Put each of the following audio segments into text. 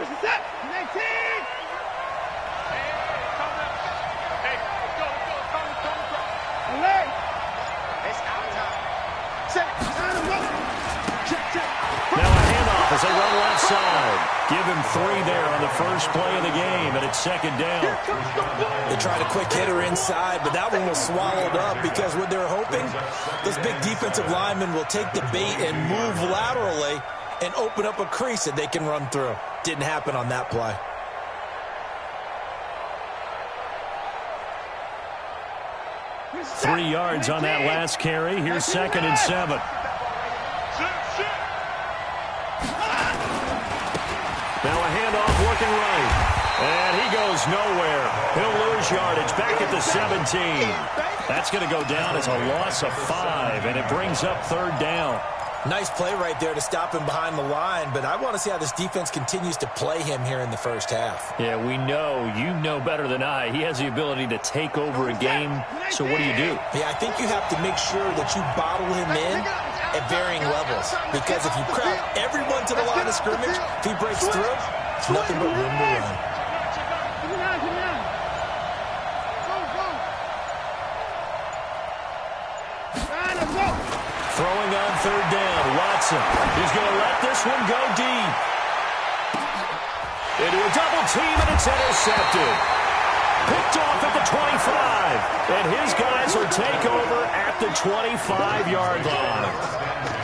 Now a handoff as they run left side. Give him 3 there on the first play of the game, and it's second down. They tried a quick hitter inside, but that one was swallowed up because what they're hoping, those big defensive linemen will take the bait and move laterally and open up a crease that they can run through. Didn't happen on that play. Three yards on that last carry. Here's 2nd and 7. Now a handoff looking right. And he goes nowhere. He'll lose yardage back at the 17. That's going to go down as a loss of 5, and it brings up 3rd down. Nice play right there to stop him behind the line, but I want to see how this defense continues to play him here in the first half. Yeah, we know. You know better than I. He has the ability to take over a game, so what do you do? Yeah, I think you have to make sure that you bottle him in at varying levels, because if you crowd everyone to the line of scrimmage, if he breaks through, it's nothing but room to run. Throwing on 3rd down, Watson. He's going to let this one go deep. Into a double team, and it's intercepted. Picked off at the 25. And his guys will take over at the 25-yard line.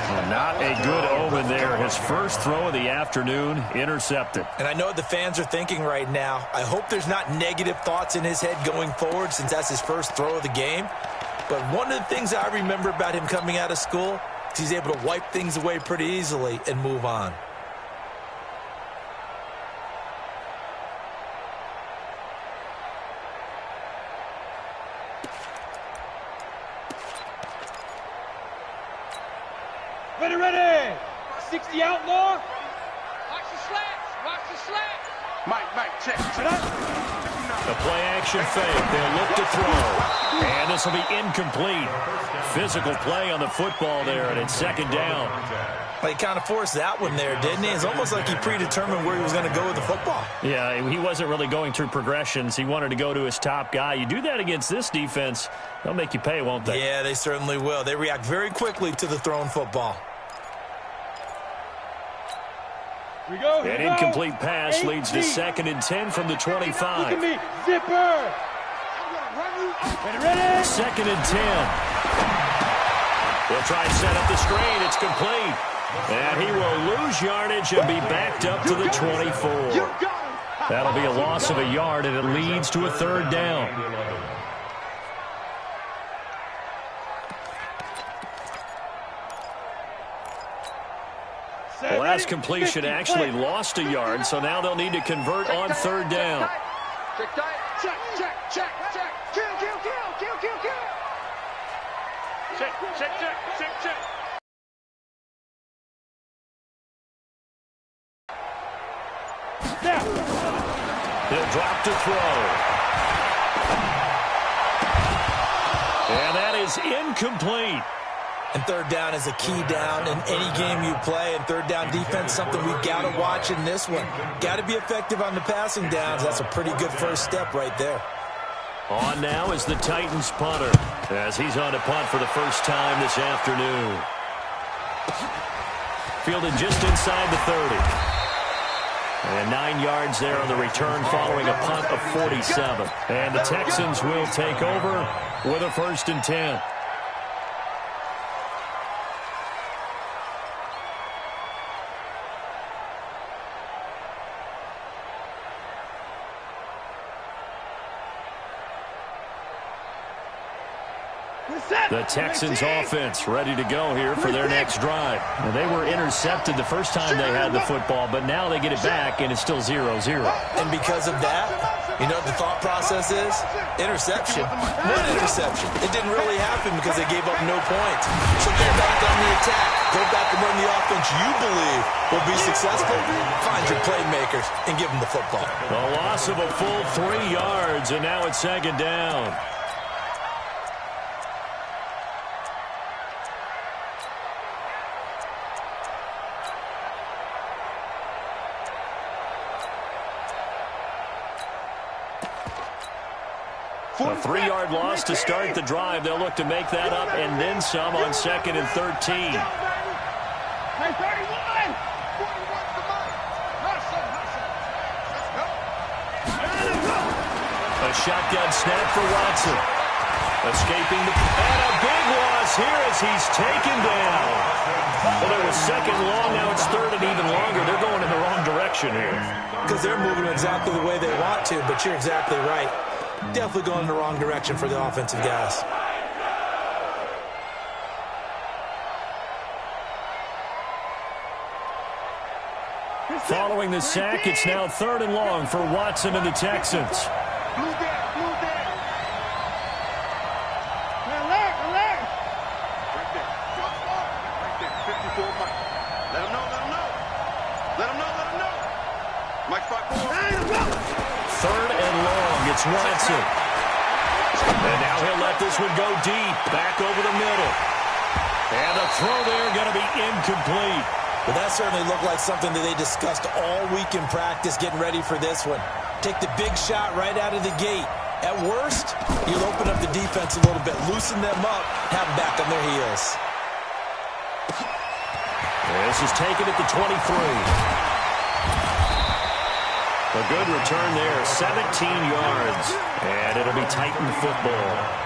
Well, not a good omen there. His first throw of the afternoon, intercepted. And I know what the fans are thinking right now. I hope there's not negative thoughts in his head going forward since that's his first throw of the game. But one of the things I remember about him coming out of school is he's able to wipe things away pretty easily and move on. Ready. 60 outlaw. Watch the slats. Watch the slats. Mike, check. The play-action fake. They'll look to throw. And this will be incomplete. Physical play on the football there, and it's 2nd down. Well, he kind of forced that one there, didn't he? It's almost like he predetermined where he was going to go with the football. Yeah, he wasn't really going through progressions. He wanted to go to his top guy. You do that against this defense, they'll make you pay, won't they? Yeah, they certainly will. They react very quickly to the thrown football. An incomplete pass leads to 2nd and 10 from the 25. Look at me. Zipper. Ready. 2nd and 10. He'll try and set up the screen. It's complete. And he will lose yardage and be backed up to the 24. That'll be a loss of a yard, and it leads to a 3rd down. The last completion actually lost a yard, so now they'll need to convert on 3rd down. Check. Now. He'll drop to throw. And that is incomplete. And 3rd down is a key down in any game you play. And 3rd down defense, something we've got to watch in this one. Got to be effective on the passing downs. That's a pretty good first step right there. On now is the Titans punter, as he's on to punt for the first time this afternoon. Fielded just inside the 30. And 9 yards there on the return following a punt of 47. And the Texans will take over with a 1st and 10. The Texans offense ready to go here for their next drive. Well, they were intercepted the first time they had the football, but now they get it back, and it's still 0-0. And because of that, you know what the thought process is? Interception. One interception. It didn't really happen because they gave up no points. So go back on the attack. Go back and run the offense you believe will be successful. Find your playmakers and give them the football. A loss of a full 3 yards, and now it's 2nd down. A 3-yard loss to start the drive. They'll look to make that up and then some on 2nd and 13. A shotgun snap for Watson. Escaping and a big loss here as he's taken down. Well, it was 2nd long, now it's 3rd and even longer. They're going in the wrong direction here. Because they're moving exactly the way they want to, but you're exactly right. Definitely going in the wrong direction for the offensive guys. Following the sack, it's now 3rd and long for Watson and the Texans. It's Watson. And now he'll let this one go deep. Back over the middle. And the throw there going to be incomplete. Well, that certainly looked like something that they discussed all week in practice getting ready for this one. Take the big shot right out of the gate. At worst, you'll open up the defense a little bit, loosen them up, have them back on their heels. This is taken at the 23. A good return there, 17 yards. And it'll be Titan football.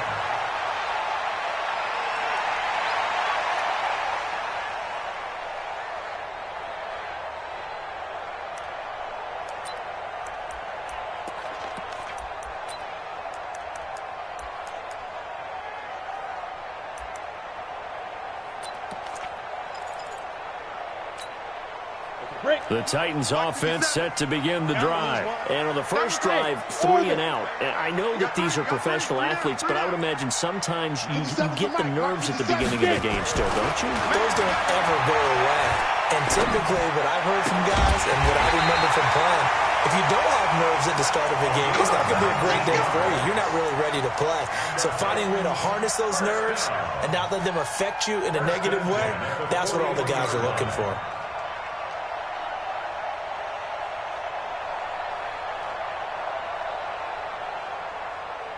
The Titans offense set to begin the drive. And on the first drive, 3 and out. And I know that these are professional athletes, but I would imagine sometimes you get the nerves at the beginning of the game still, don't you? Those don't ever go away. And typically what I've heard from guys and what I remember from playing, if you don't have nerves at the start of a game, it's not going to be a great day for you. You're not really ready to play. So finding a way to harness those nerves and not let them affect you in a negative way, that's what all the guys are looking for.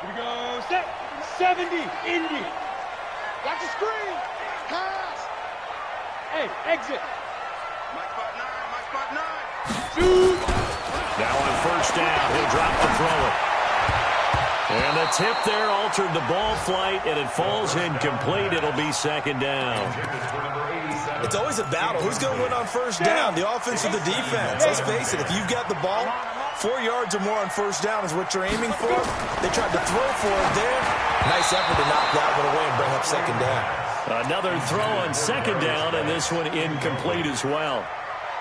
Here we go, set, 70, Indy. Watch the screen. Pass. Hey, exit. My spot 9. Shoot. Now on first down, he'll drop the throw it. And the tip there altered the ball flight, and it falls incomplete. It'll be 2nd down. It's always a battle. Who's going to win on first down, the offense or the defense? Let's face it, if you've got the ball, 4 yards or more on first down is what you're aiming for. They tried to throw for it there. Nice effort to knock that one away and bring up 2nd down. Another throw on 2nd down, and this one incomplete as well.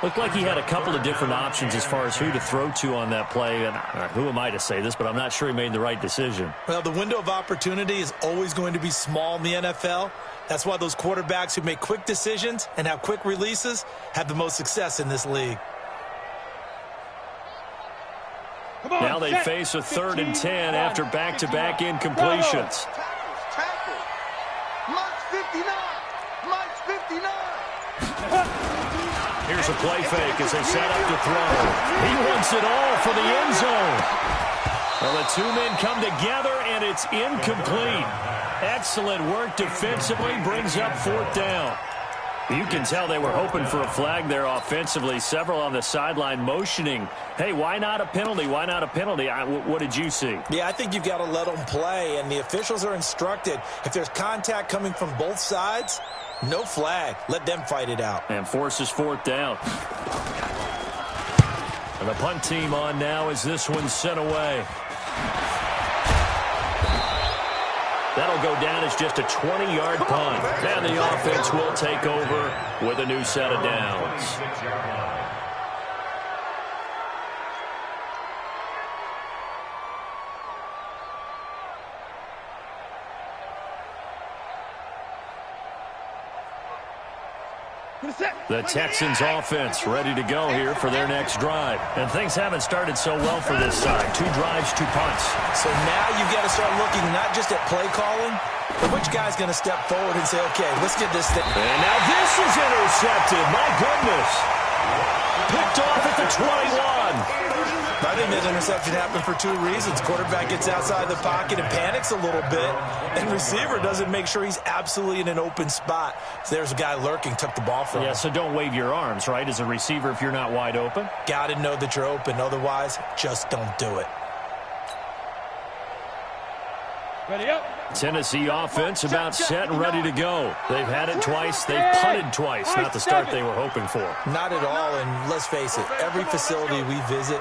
Looked like he had a couple of different options as far as who to throw to on that play. And who am I to say this, but I'm not sure he made the right decision. Well, the window of opportunity is always going to be small in the NFL. That's why those quarterbacks who make quick decisions and have quick releases have the most success in this league. Now they face a 3rd and 10 after back-to-back incompletions. Tackle. Mike's 59. Mike's 59. Here's a play fake as they set up to throw. He wants it all for the end zone. Well, the two men come together, and it's incomplete. Excellent work defensively, brings up 4th down. You can tell they were hoping for a flag there offensively. Several on the sideline motioning, hey, why not a penalty? Why not a penalty? What did you see? Yeah, I think you've got to let them play, and the officials are instructed. If there's contact coming from both sides, no flag. Let them fight it out. And forces 4th down. And the punt team on now as this one's sent away. That'll go down as just a 20-yard punt. And the offense will take over with a new set of downs. The Texans offense ready to go here for their next drive. And things haven't started so well for this side. 2 drives, 2 punts. So now you've got to start looking not just at play calling, but which guy's going to step forward and say, okay, let's get this thing. And now this is intercepted. My goodness. Picked off at the 21. I think that interception happened for two reasons. Quarterback gets outside the pocket and panics a little bit, and receiver doesn't make sure he's absolutely in an open spot. So there's a guy lurking, took the ball from him. Yeah, so don't wave your arms, right, as a receiver if you're not wide open. Got to know that you're open. Otherwise, just don't do it. Ready up. Tennessee offense about set and ready to go. They've had it twice. They've punted twice. Not the start they were hoping for. Not at all, and let's face it, every facility we visit,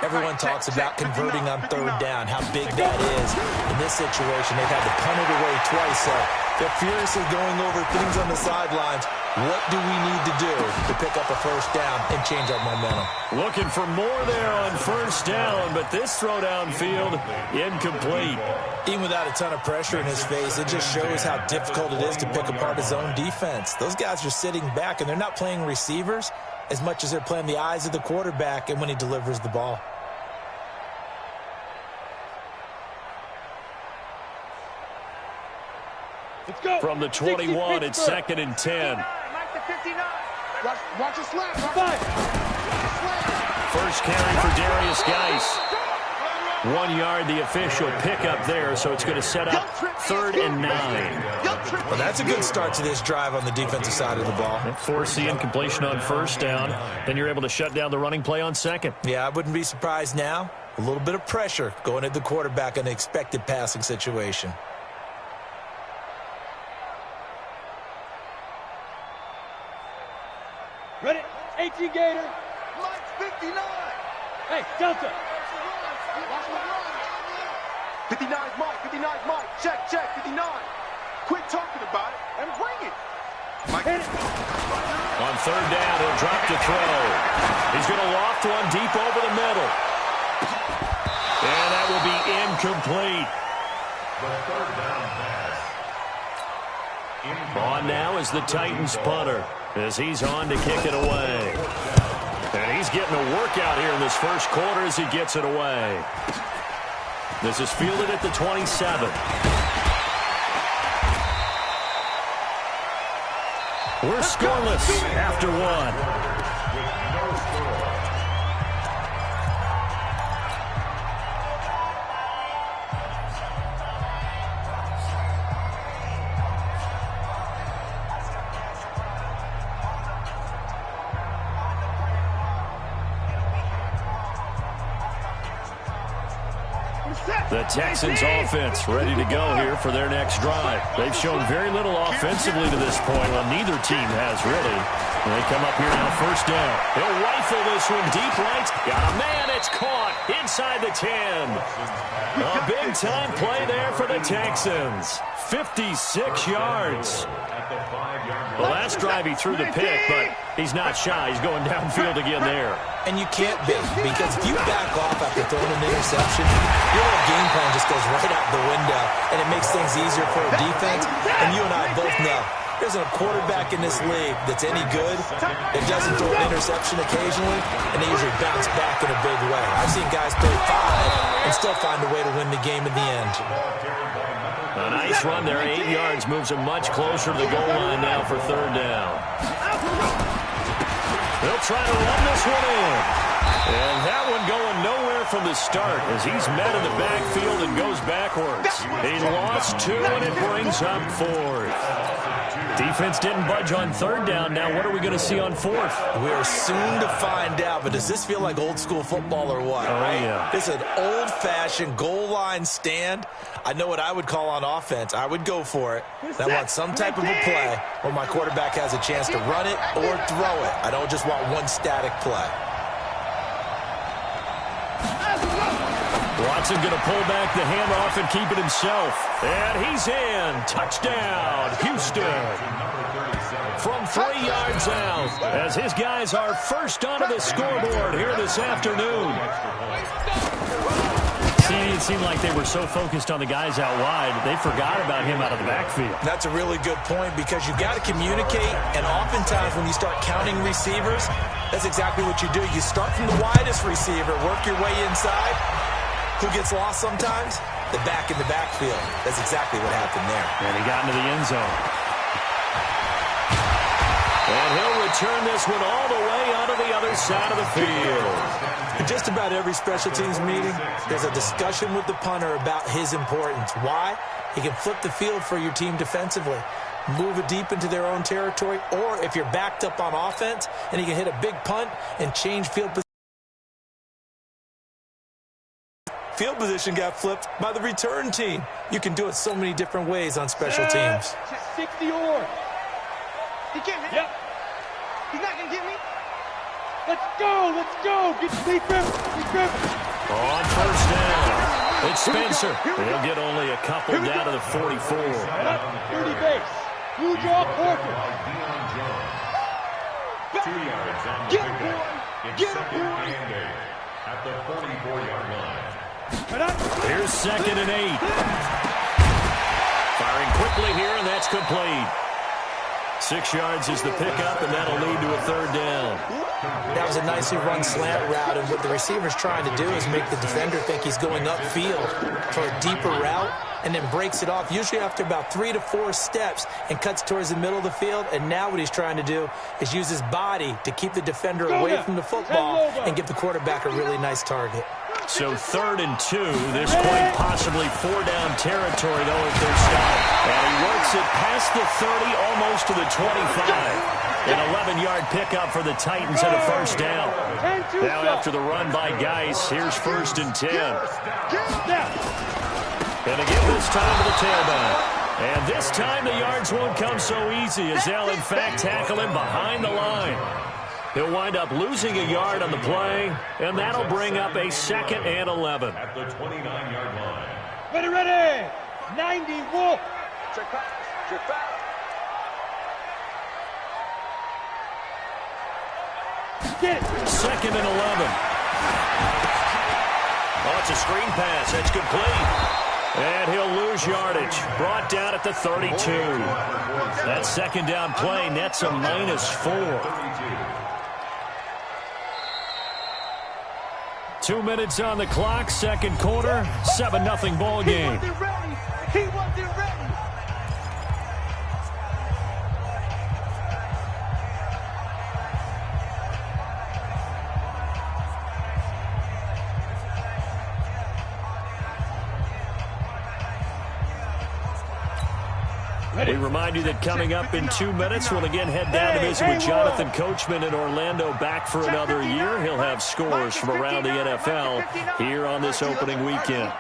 everyone talks about converting on third down, how big that is. In this situation, they've had to punt it away twice, so they're furiously going over things on the sidelines. What do we need to do to pick up a first down and change our momentum? Looking for more there on first down, but this throw downfield, incomplete. Even without a ton of pressure in his face, it just shows how difficult it is to pick apart his own defense. Those guys are sitting back, and they're not playing receivers as much as they're playing the eyes of the quarterback and when he delivers the ball. Let's go. From the 21, it's 2nd and 10. Watch a slant. First carry for Darius Geis. 1 yard, the official pickup there, so it's going to set up 3rd and 9. Well, that's a good start to this drive on the defensive side of the ball. Force the incompletion on first down. Then you're able to shut down the running play on second. Yeah, I wouldn't be surprised now. A little bit of pressure going at the quarterback in an expected passing situation. Ready? 18 Gator. Mike's 59. Hey, Delta. 59's Mike. 59's Mike. Check. 59. Quit talking about it and bring it. Mike. Hit it. On 3rd down, he'll drop to throw. He's going to loft one deep over the middle. And that will be incomplete. On now is the Titans punter as he's on to kick it away. And he's getting a workout here in this first quarter as he gets it away. This is fielded at the 27. We're scoreless after one. The Texans offense ready to go here for their next drive. They've shown very little offensively to this point. Well, neither team has really. They come up here now, first down. He'll rifle this one deep right. Got a man, it's caught inside the 10. A big-time play there for the Texans. 56 yards. The last drive he threw the pick, but he's not shy. He's going downfield again there. And you can't be, because if you back off after throwing an interception, your whole game plan just goes right out the window, and it makes things easier for a defense. And you and I both know there isn't a quarterback in this league that's any good that doesn't throw an interception occasionally, and they usually bounce back in a big way. I've seen guys throw 5 and still find a way to win the game in the end. A nice run there, 8 yards, moves him much closer to the goal line now for 3rd down. They'll try to run this one in. And that one going nowhere from the start as he's met in the backfield and goes backwards. He lost 2 and it brings up 4th. Defense didn't budge on 3rd down. Now what are we going to see on 4th? We are soon to find out, but does this feel like old school football or what? Oh, yeah. It's an old-fashioned goal line stand. I know what I would call on offense. I would go for it. I want some type of a play where my quarterback has a chance to run it or throw it. I don't just want one static play. Watson going to pull back the handoff and keep it himself. And he's in. Touchdown, Houston. From 3 yards out as his guys are first onto the scoreboard here this afternoon. It seemed like they were so focused on the guys out wide, they forgot about him out of the backfield. That's a really good point because you've got to communicate, and oftentimes when you start counting receivers, that's exactly what you do. You start from the widest receiver, work your way inside. Who gets lost sometimes? The back in the backfield. That's exactly what happened there. And he got into the end zone. And he'll return this one all the way onto the other side of the field. In just about every special teams meeting, there's a discussion with the punter about his importance. Why? He can flip the field for your team defensively, move it deep into their own territory, or if you're backed up on offense, and he can hit a big punt and change field position. Field position got flipped by the return team. You can do it so many different ways on special teams. 60 or. He can't hit. Yep. He's not going to get me. Let's go. Let's go. Get deep grip. Deep grip. On first down, it's Spencer. He'll get only a couple down to the 44. Head up. 30 base. Blue draw Porter. Get him, boy. Get him, boy. At the 44-yard line. Head up. Here's 2nd and 8. Firing quickly here, and that's complete. 6 yards is the pickup, and that'll lead to a 3rd down. That was a nicely run slant route, and what the receiver's trying to do is make the defender think he's going upfield for a deeper route, and then breaks it off, usually after about 3 to 4 steps, and cuts towards the middle of the field. And now what he's trying to do is use his body to keep the defender away from the football and give the quarterback a really nice target. So 3rd and 2. This quite possibly 4-down territory, though, if they're stopped. And he works it past the 30, almost to the 25. An 11-yard pickup for the Titans and a 1st down. Now after the run by Geis, here's 1st and 10. And again this time to the tailback. And this time the yards won't come so easy as they'll in fact tackle him behind the line. He'll wind up losing a yard on the play, and that'll bring up a 2nd and 11. At the 29-yard line. Ready, ready. 90 Wolf. Check back. Check back. Get it. 2nd and 11. Oh, it's a screen pass. That's complete. And he'll lose yardage. Brought down at the 32. That 2nd down play nets a -4. 2 minutes on the clock, 2nd quarter, 7-0 ball game. He wasn't ready. He wasn't ready. We remind you that coming up in 2 minutes, we'll again head down to visit with Jonathan Coachman in Orlando, back for another year. He'll have scores from around the NFL here on this opening weekend.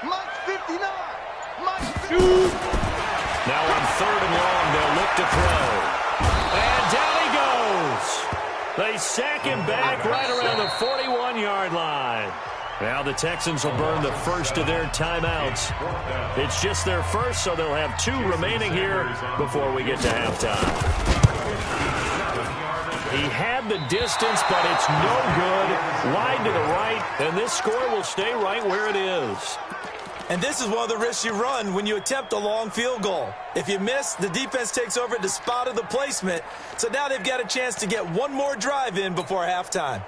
Mike 59. Mike 59. Now on 3rd and long, they'll look to throw. And down he goes. They sack him back right around the 41-yard line. Now the Texans will burn the first of their timeouts. It's just their first, so they'll have 2 remaining here before we get to halftime. He had the distance, but it's no good. Wide to the right, and this score will stay right where it is. And this is one of the risks you run when you attempt a long field goal. If you miss, the defense takes over at the spot of the placement. So now they've got a chance to get one more drive in before halftime.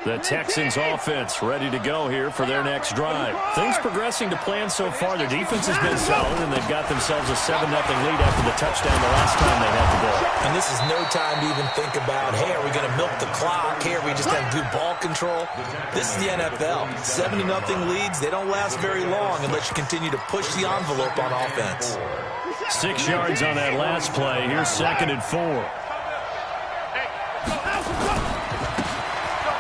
The Texans offense ready to go here for their next drive. Things progressing to plan so far. Their defense has been solid, and they've got themselves a 7-0 lead after the touchdown the last time they had the ball. And this is no time to even think about, hey, are we going to milk the clock? Hey, are we just going to do ball control? This is the NFL. 7-0 leads, they don't last very long unless you continue to push the envelope on offense. 6 yards on that last play. Here's 2nd and 4.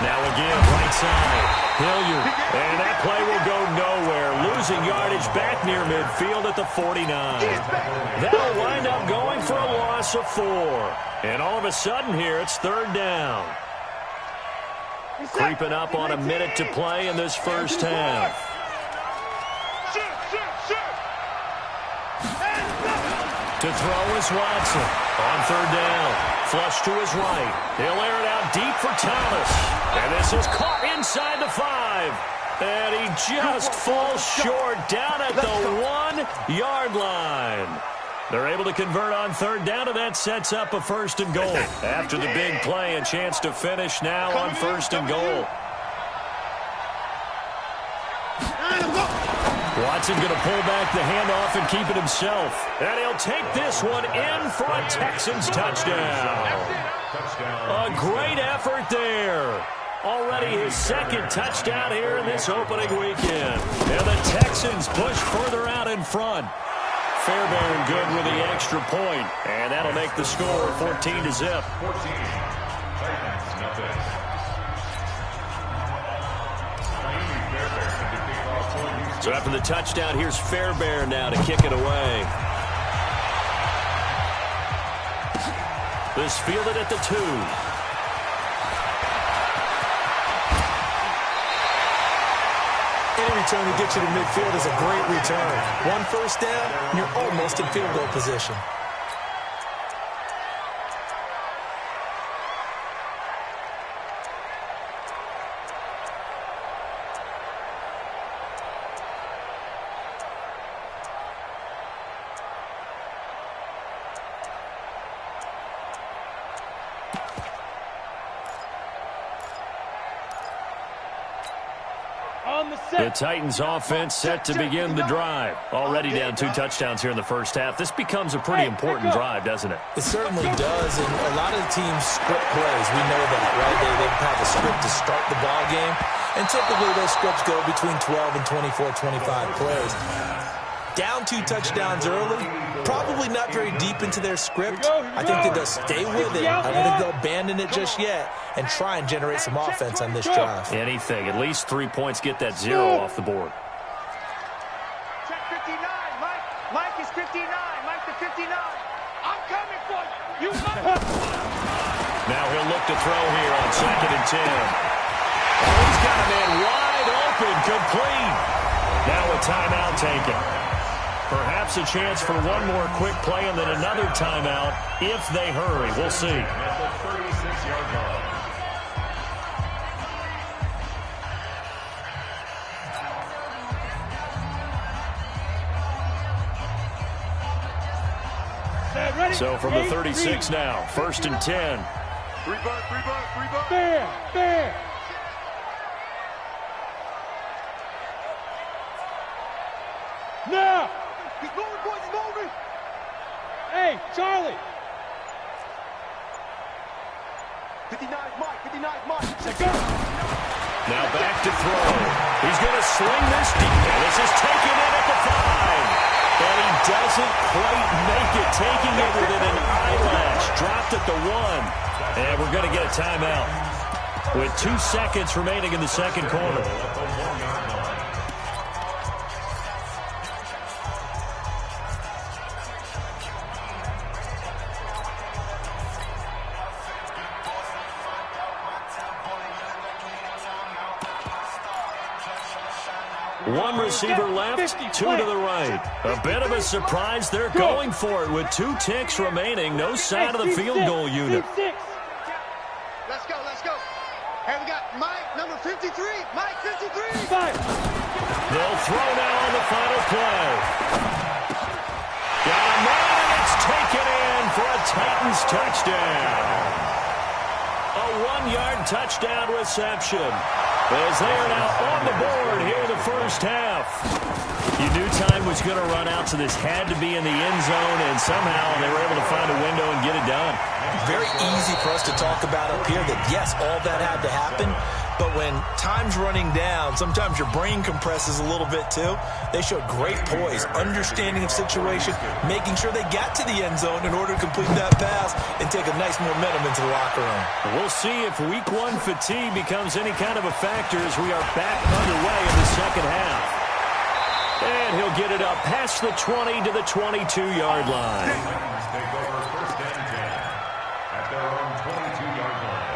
Now again, right side, Hilliard, and that play will go nowhere, losing yardage back near midfield at the 49. That'll wind up going for a loss of 4. And all of a sudden here, it's 3rd down. Creeping up on a minute to play in this first half. To throw is Watson. On 3rd down. Flush to his right. He'll air it out deep for Thomas. And this is caught inside the 5. And he just falls short down at the 1-yard line. They're able to convert on 3rd down, and that sets up a 1st and goal. After the big play, a chance to finish now on 1st and goal. Watson going to pull back the handoff and keep it himself. And he'll take this one in for a Texans touchdown. A great effort there. Already his second touchdown here in this opening weekend. And the Texans push further out in front. Fairbairn good with the extra point. And that'll make the score 14-0. 14. Titans, nothing. So after the touchdown, here's Fairbairn now to kick it away. This fielded at the 2. Any return to get you to midfield is a great return. One first down, and you're almost in field goal position. The Titans offense set to begin the drive. Already down 2 touchdowns here in the first half. This becomes a pretty important drive, doesn't it? It certainly does, and a lot of the teams script plays. We know that, right? They have a script to start the ball game, and typically those scripts go between 12 and 24, 25 plays. Down 2 touchdowns early, probably not very deep into their script. I think they'll stay with it. I don't think they'll abandon it just yet and try and generate some offense on this drive. Anything. At least 3 points, get that 0 off the board. Check 59, Mike. Mike is 59. Mike to 59. I'm coming for you. Now he'll look to throw here on 2nd and 10. Oh, he's got a man wide open, complete. Now a timeout taken. Perhaps a chance for one more quick play and then another timeout if they hurry. We'll see. At the 36-yard line. So from the 36 now, 1st and 10. 3 bucks, 3 bucks, 3 bucks. Fair. Now. He's moving, boys, he's moving. Hey, Charlie. 59 Mike, 59 Mike. Check Go. Now back to throw. He's going to sling this deep. This is taken in at the 5. And he doesn't quite make it, taking it within an eyelash. Dropped at the 1. And we're going to get a timeout with 2 seconds remaining in the second quarter. One receiver left, 2 to the right. A bit of a surprise. They're going for it with 2 ticks remaining. No sign of the field goal unit. Let's go, let's go. Hey, we got Mike, number 53. Mike, 53. They'll throw now on the final play. Got a man, and it's taken in for a Titans touchdown. A 1-yard touchdown reception. As they are now on the board here in the first half. You knew time was going to run out, so this had to be in the end zone, and somehow they were able to find a window and get it done. Very easy for us to talk about up here that, yes, all that had to happen, but when time's running down, sometimes your brain compresses a little bit too. They showed great poise, understanding of situation, making sure they got to the end zone in order to complete that pass and take a nice momentum into the locker room. We'll see if week 1 fatigue becomes any kind of a factor as we are back underway in the second half. And he'll get it up past the 20 to the 22-yard line. Titans take over 1st and 10 at their own 22-yard line.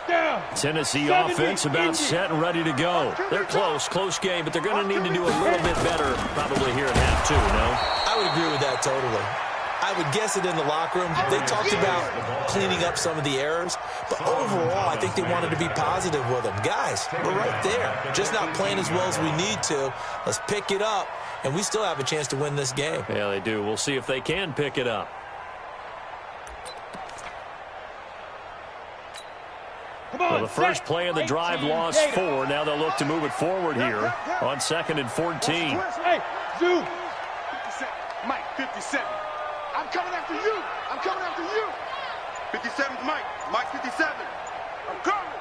Down. Tennessee offense about set and ready to go. They're close game, but they're going to need to do a little bit better probably here in half 2, no? I would agree with that totally. I would guess it in the locker room. They talked about cleaning up some of the errors, but overall, I think they wanted to be positive with them. Guys, we're right there. Just not playing as well as we need to. Let's pick it up, and we still have a chance to win this game. Yeah, they do. We'll see if they can pick it up. Well, the first play of the drive lost 4. Now they'll look to move it forward here on 2nd and 14. Hey, Zoo. 57. Mike, 57. I'm coming after you. I'm coming after you. 57's Mike. Mike 57. I'm coming.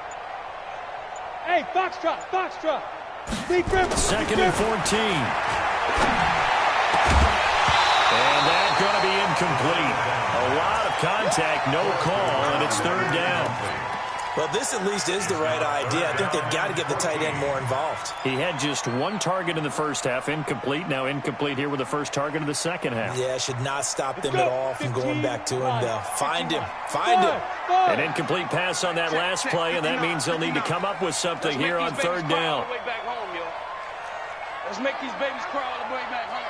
Hey, Foxtrot, Foxtrot. 2nd and 14. And that's going to be incomplete. A lot of contact, no call, and it's 3rd down. Well, this at least is the right idea. I think they've got to get the tight end more involved. He had just 1 target in the first half, incomplete. Now incomplete here with the first target of the second half. Yeah, should not stop them at all from going back to him, though. Find him. Find him. An incomplete pass on that last play, and that means they'll need to come up with something here on 3rd down. Let's make these babies cry all the way back home.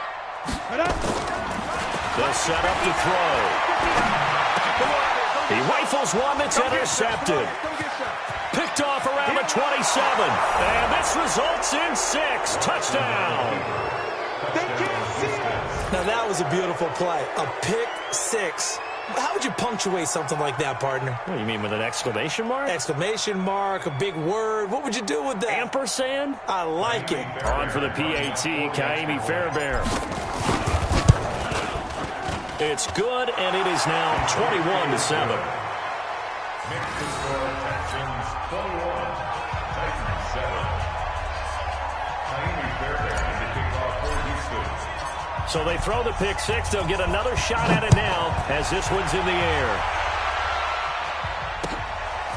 They'll set up to throw. He rifles one that's intercepted. Picked off around the 27. And this results in 6. Touchdown. Now, that was a beautiful play. A pick 6. How would you punctuate something like that, partner? What do you mean, with an exclamation mark? Exclamation mark, a big word. What would you do with that? Ampersand? I like it. On for the PAT, Kaimi Fairbairn. It's good, and it is now 21-7. Next to score, Texans 21, Titans 7. Kaimi Fairbairn in the kickoff for Houston. So they throw the pick 6. They'll get another shot at it now as this one's in the air.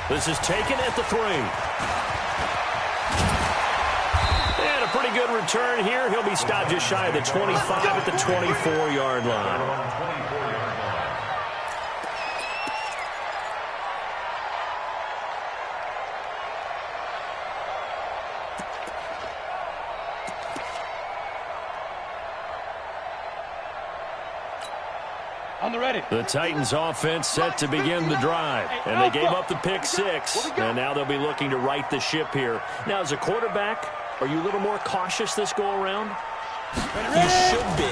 This is taken at the 3. And a pretty good return here. He'll be stopped just shy of the 25 at the 24-yard line. On the ready. The Titans offense set to begin the drive. And they gave up the pick 6. And now they'll be looking to right the ship here. Now, as a quarterback, are you a little more cautious this go-around? You should be,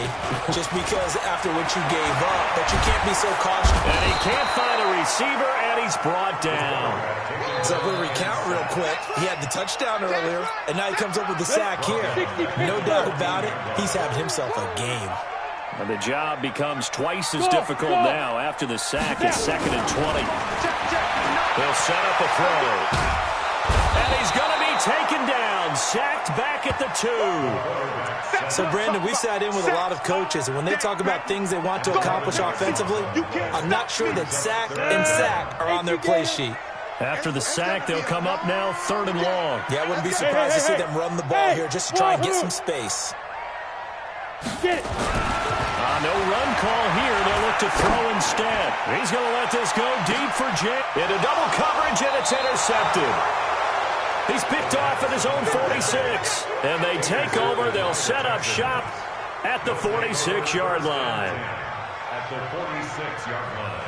just because after what you gave up, but you can't be so cautious. And he can't find a receiver, and he's brought down. So if we recount real quick, he had the touchdown earlier, and now he comes up with the sack here. No doubt about it, he's having himself a game. And the job becomes twice as difficult now after the sack. It's 2nd and 20. They'll set up a throw. And he's going to be taken down, sacked back at the 2. So, Brandon, we sat in with a lot of coaches, and when they talk about things they want to accomplish offensively, I'm not sure that sack and sack are on their play sheet. After the sack, they'll come up now 3rd and long. Yeah, I wouldn't be surprised to see them run the ball here just to try and get some space. Get it. No run call here. They'll look to throw instead. He's going to let this go deep for Jay. Into double coverage, and it's intercepted. He's picked off at his own 46. And they take over. They'll set up shop at the 46-yard line. At the 46-yard line.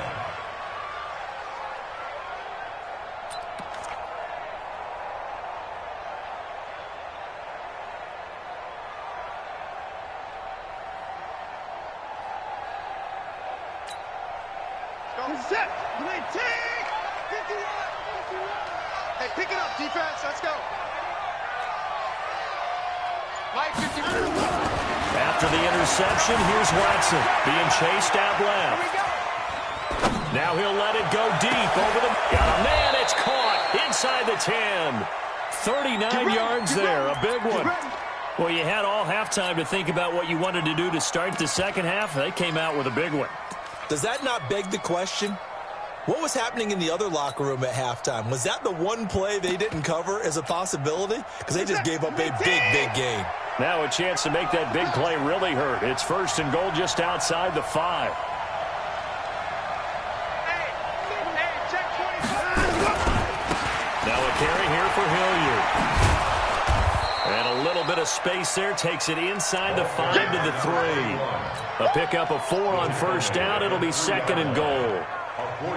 Set. Take. 51. Hey, pick it up, defense. Let's go. Mike, 51. After the interception, here's Watson being chased out left. Now he'll let it go deep over the... Oh, man, it's caught inside the 10. 39 yards there, a big one. Well, you had all halftime to think about what you wanted to do to start the second half. They came out with a big one. Does that not beg the question? What was happening in the other locker room at halftime? Was that the one play they didn't cover as a possibility? Because they just gave up a big, big gain. Now a chance to make that big play really hurt. It's 1st and goal just outside the 5. Check 25. Now a carry here for Hilliard. And a little bit of space there. Takes it inside the 5 to the 3. A pickup of 4 on 1st down. It'll be 2nd and goal.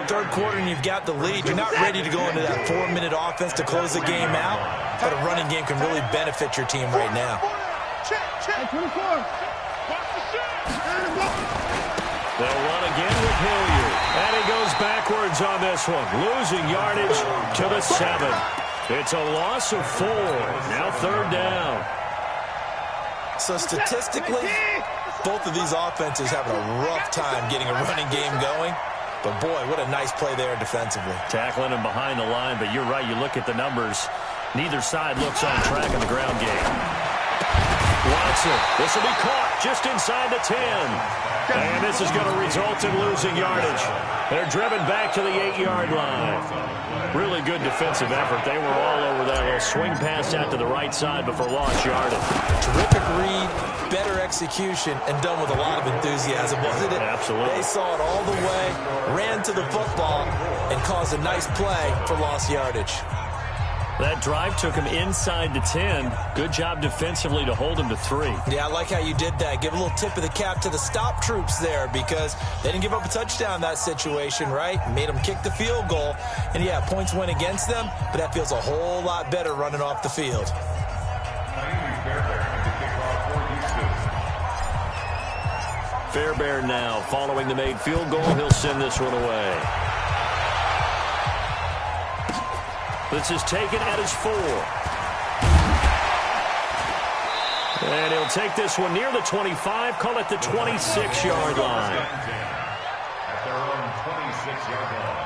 3rd quarter and you've got the lead. You're not ready to go into that 4-minute offense to close the game out, but a running game can really benefit your team right now. Check. 24. They'll run again with Hilliard. And he goes backwards on this one, losing yardage to the 7. It's a loss of 4. Now 3rd down. So statistically, both of these offenses having a rough time getting a running game going. But, boy, what a nice play there defensively. Tackling him behind the line, but you're right. You look at the numbers. Neither side looks on track in the ground game. Watson, this will be caught just inside the 10. And this is going to result in losing yardage. They're driven back to the 8-yard line. Really good defensive effort. They were all over that little swing pass out to the right side before lost yardage. Terrific read, better execution, and done with a lot of enthusiasm, wasn't it? Absolutely. They saw it all the way, ran to the football, and caused a nice play for lost yardage. That drive took him inside the 10. Good job defensively to hold him to 3. Yeah, I like how you did that. Give a little tip of the cap to the stop troops there because they didn't give up a touchdown in that situation, right? Made them kick the field goal. And, yeah, points went against them, but that feels a whole lot better running off the field. Fairbairn now following the made field goal. He'll send this one away. This is taken at his 4. And he'll take this one near the 25, call it the 26-yard line. At their own 26-yard line.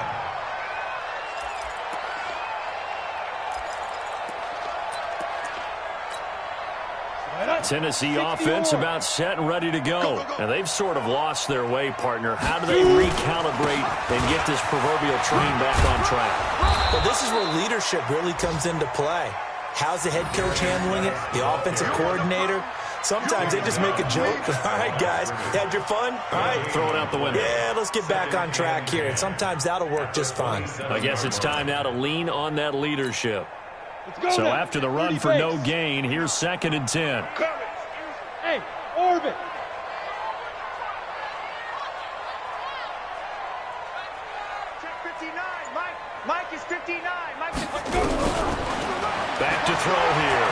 Tennessee offense about set and ready to go. And they've sort of lost their way, partner. How do they recalibrate and get this proverbial train back on track? Well, this is where leadership really comes into play. How's the head coach handling it? The offensive coordinator? Sometimes they just make a joke. All right, guys, you had your fun? All right. Throw it out the window. Yeah, let's get back on track here. And sometimes that'll work just fine. I guess it's time now to lean on that leadership. So now. after the run for no gain, here's 2nd and 10. Hey, orbit. Check 59, Mike. Mike is 59. Mike is... Back to throw here.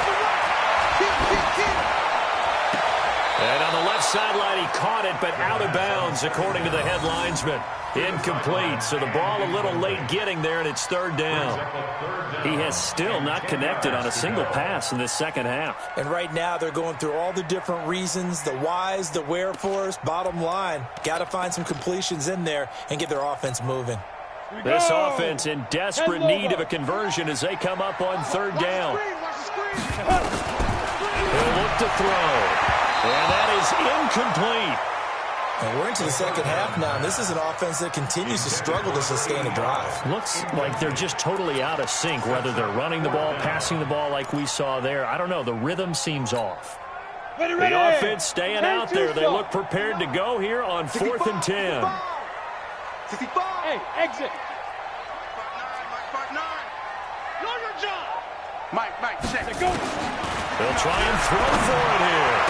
And on the left sideline, he caught it, but out of bounds, according to the head linesman. Incomplete, so the ball a little late getting there, and it's 3rd down. He has still not connected on a single pass in this second half. And right now they're going through all the different reasons, the whys, the wherefores. Bottom line, got to find some completions in there and get their offense moving. This offense in desperate need of a conversion as they come up on 3rd down. They'll look to throw. And that is incomplete. And we're into the second half now, and this is an offense that continues to struggle to sustain a drive. Looks like they're just totally out of sync, whether they're running the ball, passing the ball like we saw there. I don't know. The rhythm seems off. Ready. The offense staying out there. They look prepared to go here on 4th and 10. 65. Hey, exit. Mike, check. Go. They'll try and throw for it here.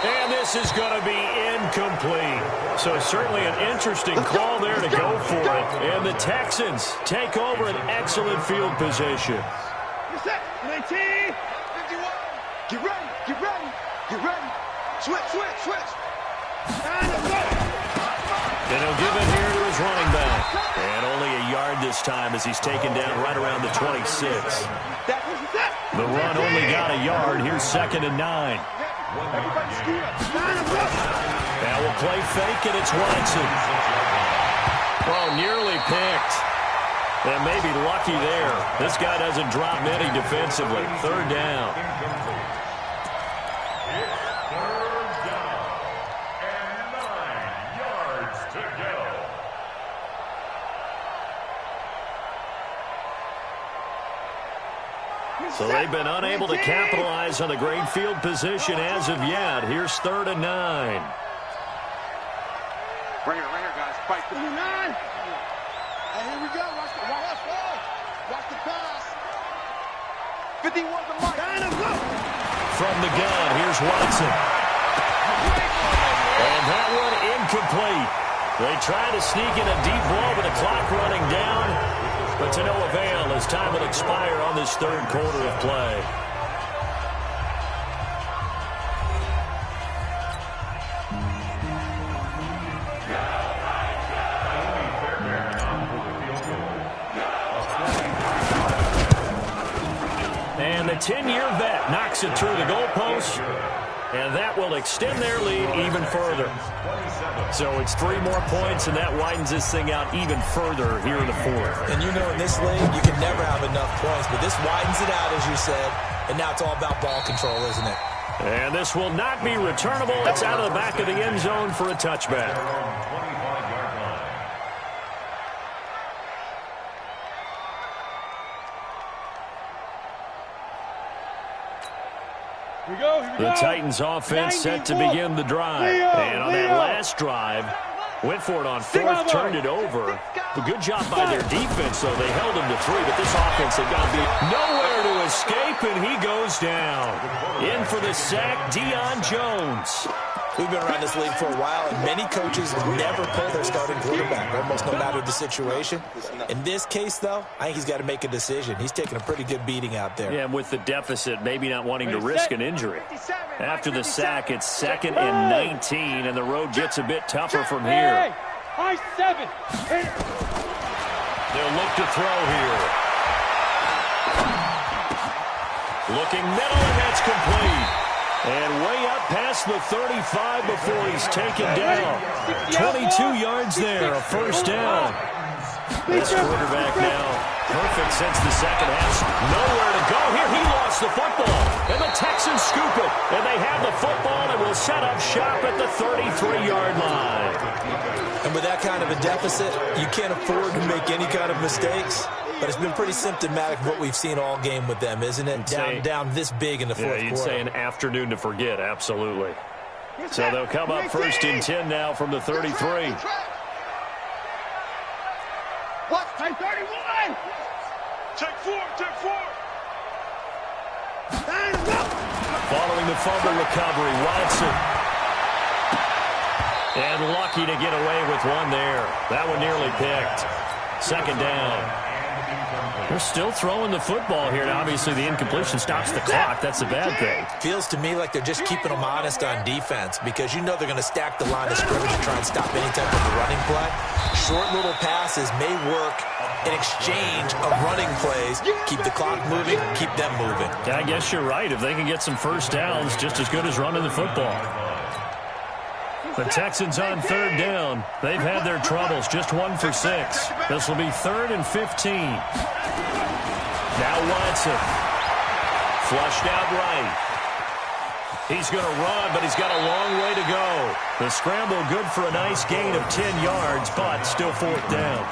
And this is going to be incomplete. So certainly an interesting call there to go for it. And the Texans take over an excellent field position. You're set. 19. 51. Get ready. Switch. And he'll give it here to his running back. And only a yard this time as he's taken down right around the 26. The run only got a yard. Here's 2nd and 9. Now we'll play fake, and it's Watson. Oh, nearly picked. And maybe lucky there. This guy doesn't drop many defensively. 3rd down. So they've been unable to capitalize on the great field position as of yet. Here's 3rd and 9. Right here, guys. Fight for 9. Hey, here we go. Watch the pass. 51 to Mike. From the gun, here's Watson. And that one incomplete. They try to sneak in a deep ball with the clock running down. But to no avail as time will expire on this 3rd quarter of play. 10-year vet knocks it through the goalpost, and that will extend their lead even further. So it's 3 more points, and that widens this thing out even further here in the fourth. And you know in this league, you can never have enough points, but this widens it out, as you said, and now it's all about ball control, isn't it? And this will not be returnable. It's out of the back of the end zone for a touchback. Here we go. The Titans offense set to begin the drive. And on that last drive, went for it on fourth, turned it over. A good job by their defense, though. They held him to 3, but this offense, they've got to be nowhere to escape, and he goes down. In for the sack, Deion Jones. We've been around this league for a while, and many coaches never pull their starting quarterback, almost no matter the situation. In this case, though, I think he's got to make a decision. He's taking a pretty good beating out there. Yeah, and with the deficit, maybe not wanting to risk an injury. After the sack, it's 2nd and 19, and the road gets a bit tougher from here. High 7. They'll look to throw here. Looking middle, and that's complete. And way up past the 35 before he's taken down. 22 yards there, a first down. This quarterback now perfect since the second half. Nowhere to go here. He lost the football. And the Texans scoop it. And they have the football and will set up shop at the 33-yard line. And with that kind of a deficit, you can't afford to make any kind of mistakes. But it's been pretty symptomatic of what we've seen all game with them, isn't it? Down this big in the fourth quarter. Yeah, you'd say an afternoon to forget, absolutely. So they'll come up 1st and 10 now from the 33. What? Take 31! Take 4, take 4! Following the fumble recovery, Watson. And lucky to get away with one there. That one nearly picked. 2nd down. They're still throwing the football here. Now, obviously, the incompletion stops the clock. That's a bad thing. Feels to me like they're just keeping them honest on defense because you know they're going to stack the line of scrimmage and try and stop any type of a running play. Short little passes may work in exchange of running plays. Keep the clock moving, keep them moving. Yeah, I guess you're right. If they can get some first downs, just as good as running the football. The Texans on 3rd down. They've had their troubles, just 1 for 6. This will be 3rd and 15. Now Watson. Flushed out right. He's going to run, but he's got a long way to go. The scramble good for a nice gain of 10 yards, but still 4th down.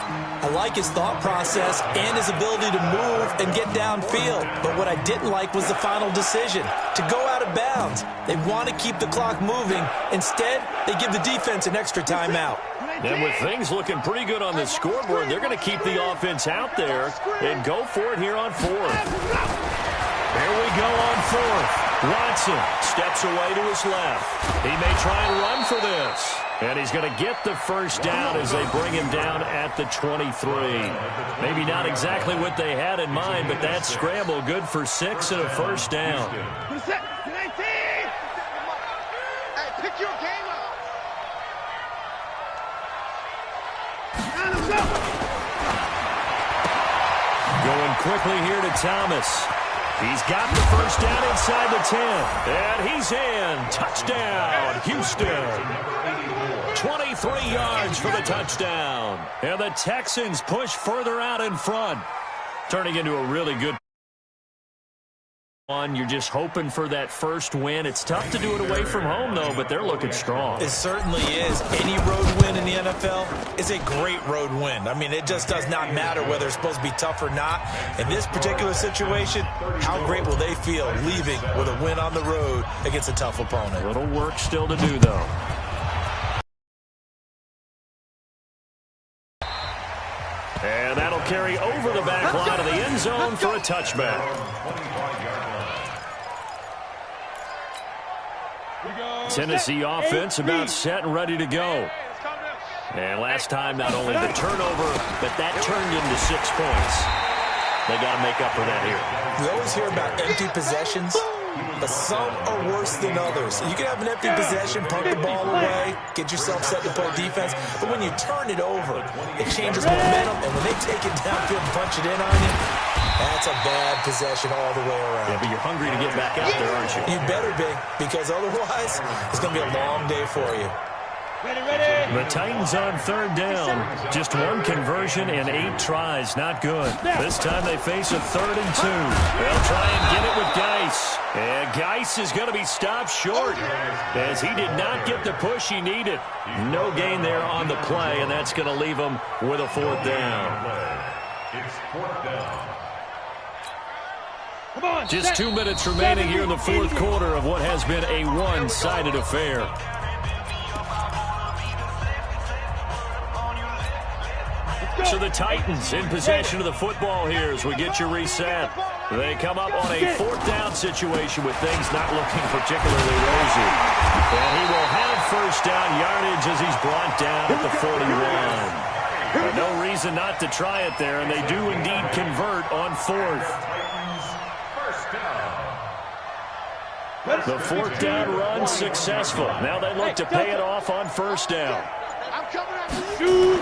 I like his thought process and his ability to move and get downfield. But what I didn't like was the final decision, to go out of bounds. They want to keep the clock moving. Instead, they give the defense an extra timeout. And with things looking pretty good on the scoreboard, they're going to keep the offense out there and go for it here on 4th. Here we go on 4th. Watson steps away to his left. He may try and run for this. And he's going to get the first down as they bring him down at the 23. Maybe not exactly what they had in mind, but that scramble good for 6 and a first down. Hey, pick your game up. Going quickly here to Thomas. He's got the first down inside the 10. And he's in. Touchdown, Houston. 23 yards for the touchdown. And the Texans push further out in front. Turning into a really good one. You're just hoping for that first win. It's tough to do it away from home, though, but they're looking strong. It certainly is. Any road win in the NFL is a great road win. I mean, it just does not matter whether it's supposed to be tough or not. In this particular situation, how great will they feel leaving with a win on the road against a tough opponent? A little work still to do, though. And that'll carry over the back line of the end zone for a touchback. Tennessee offense about set and ready to go. And last time, not only the turnover, but that turned into 6 points. They got to make up for that here. We always hear about empty possessions, but some are worse than others. You can have an empty possession, punt the ball away, get yourself set to play defense, but when you turn it over, it changes momentum, and when they take it downfield and punch it in on you, That's a bad possession all the way around. Yeah, but you're hungry to get back out there, aren't you? You better be, because otherwise it's going to be a long day for you. Ready. The Titans on third down. Just one conversion and 8 tries. Not good. This time they face a 3rd and 2. They'll try and get it with Geis. And Geis is going to be stopped short as he did not get the push he needed. No gain there on the play, and that's going to leave him with a 4th down. It's 4th down. Come on. Just 2 minutes remaining here in the 4th quarter of what has been a one-sided affair. So the Titans in possession of the football here as we get you reset. They come up on a 4th down situation with things not looking particularly rosy. And he will have 1st down yardage as he's brought down at the 41. No reason not to try it there, and they do indeed convert on 4th. The 4th down run successful. Now they look to pay it off on 1st down. I'm coming after you.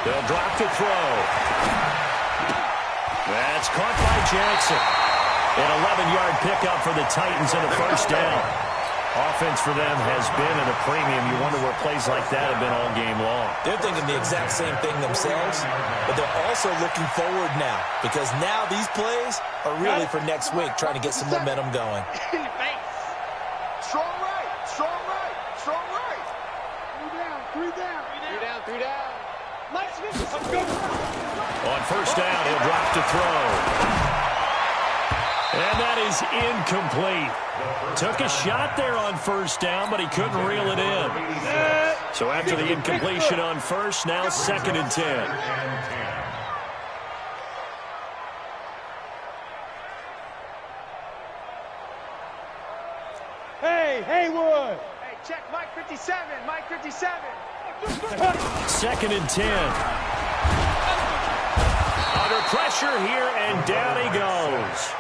They'll drop to throw. That's caught by Jackson. An 11-yard pickup for the Titans and a 1st down. Offense for them has been at a premium. You wonder where plays like that have been all game long. They're thinking the exact same thing themselves, but they're also looking forward now because now these plays are really for next week, trying to get some momentum going. In the face. Strong right. Strong right. Strong right. 3 down. 3 down. 3 down. 3 down. On 1st down, he'll drop to throw. And that is incomplete. Took a shot there on 1st down, but he couldn't reel it in. So after the incompletion on 1st, now 2nd and 10. Hey, Haywood. Hey, check Mike 57. Mike 57. 2nd and 10. Under pressure here, and down he goes.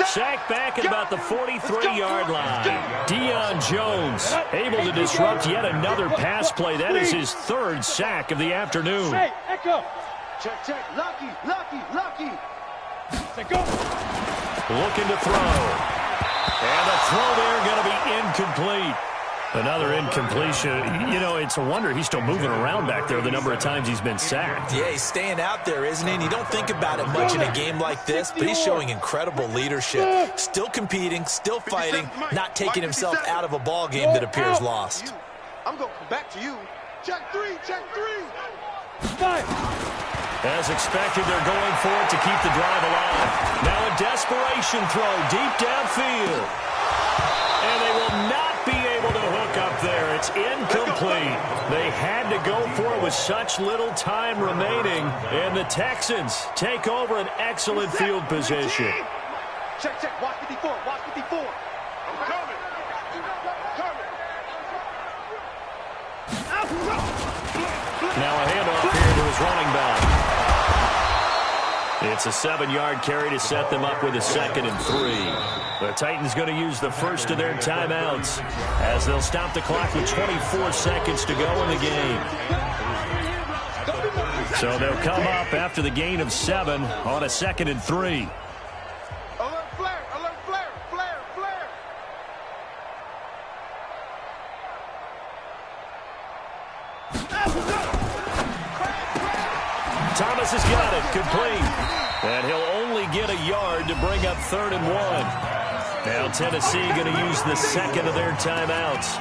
Sacked back at about the 43-yard line. Deion Jones able to disrupt yet another pass play. That is his 3rd sack of the afternoon. Hey, echo. Check, check. Lucky. Say go. Looking to throw. And the throw there going to be incomplete. Another incompletion. You know, it's a wonder he's still moving around back there the number of times he's been sacked. Yeah, he's staying out there, isn't he? And you don't think about it much in a game like this, but he's showing incredible leadership. Still competing, still fighting, not taking himself out of a ball game that appears lost. I'm going to come back to you. Check 3. Check 3. Five. As expected, they're going for it to keep the drive alive. Now a desperation throw deep downfield. And they will not be able to hook up there. It's incomplete. They had to go for it with such little time remaining. And the Texans take over an excellent field position. Check, check. Watch 54. Watch 54. I'm coming. Now a handoff here to his running back. It's a 7-yard carry to set them up with a 2nd and 3. The Titans going to use the first of their timeouts as they'll stop the clock with 24 seconds to go in the game. So they'll come up after the gain of 7 on a 2nd and 3. Alert flare. Alert flare. Flare. Flare. Thomas has got it, complete. And he'll only get a yard to bring up 3rd and 1. Now Tennessee going to use the 2nd of their timeouts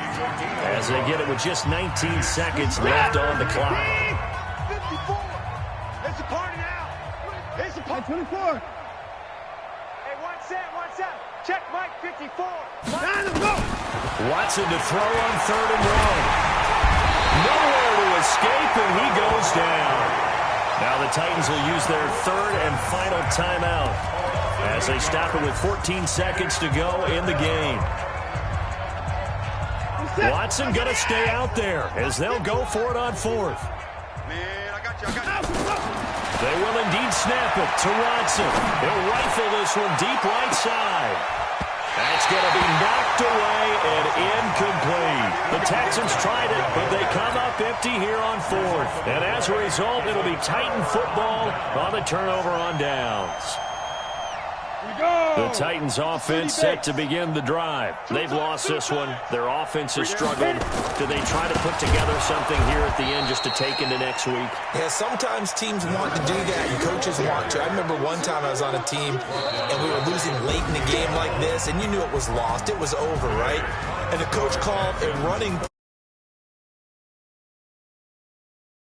as they get it with just 19 seconds left on the clock. 54. It's a party now. It's a party. 24. Hey, 1 set. Check Mike 54. Watson to throw on 3rd and 1. Nowhere to escape, and he goes down. Now the Titans will use their 3rd and final timeout as they stop it with 14 seconds to go in the game. Watson going to stay out there as they'll go for it on 4th. Man, I got you. They will indeed snap it to Watson. He'll rifle this one deep right side. That's going to be knocked away and incomplete. The Texans tried it, but they come up empty here on 4th. And as a result, it'll be Titan football on the turnover on downs. The Titans offense set to begin the drive. They've lost this one. Their offense has struggled. Do they try to put together something here at the end just to take into next week? Yeah, sometimes teams want to do that, and coaches want to. I remember one time I was on a team, and we were losing late in the game like this, and you knew it was lost. It was over, right? And the coach called a running